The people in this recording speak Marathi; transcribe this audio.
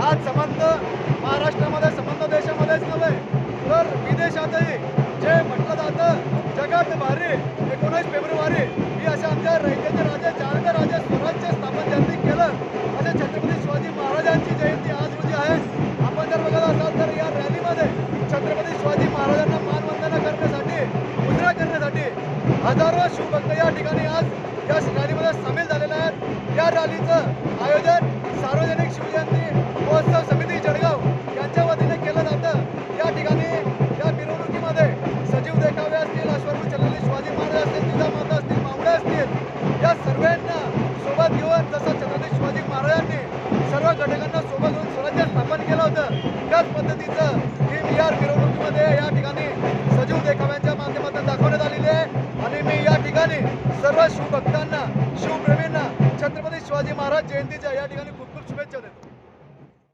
आज संबंध महाराष्ट्रामध्ये संबंध देशामध्येच नव्हे तर विदेशातही जे म्हटलं जातं जगात भारी 19 फेब्रुवारी ही अशा आमच्या रयतेचे राजे चारडे राजे स्वराज्य स्थापन ज्यांनी केलं अशा छत्रपती शिवाजी महाराजांची जयंती आज रोजी आहे। आपण जर बघत असाल तर या रॅलीमध्ये छत्रपती शिवाजी महाराजांना मानवंदना करण्यासाठी मुजरा करण्यासाठी हजारो शिवभक्त या ठिकाणी आज या रॅलीमध्ये सामील झालेले आहेत। या रॅलीचं आयोजन सार्वजनिक शिवजयंती महोत्सव समिती जळगाव यांच्या वतीने केलं जातं। या ठिकाणी या मिरवणुकीमध्ये सजीव देखावे असतील, अश्वारूढ चललेले शिवाजी महाराज असतील, जिजामाता असतील, मावळे असतील, या सर्वांना सोबत घेऊन जसं छत्रपती शिवाजी महाराजांनी सर्व घटकांना सोबत घेऊन स्वराज्य स्थापन केलं होतं त्याच पद्धतीचं ही या मिरवणुकीमध्ये या ठिकाणी सजीव देखाव्यांच्या माध्यमातून दाखवण्यात आलेली आहे। आणि मी या ठिकाणी सर्व शिवभक्तांना शिवप्रेमींना छत्रपती शिवाजी महाराज जयंतीच्या या ठिकाणी खूप खूप शुभेच्छा देतो।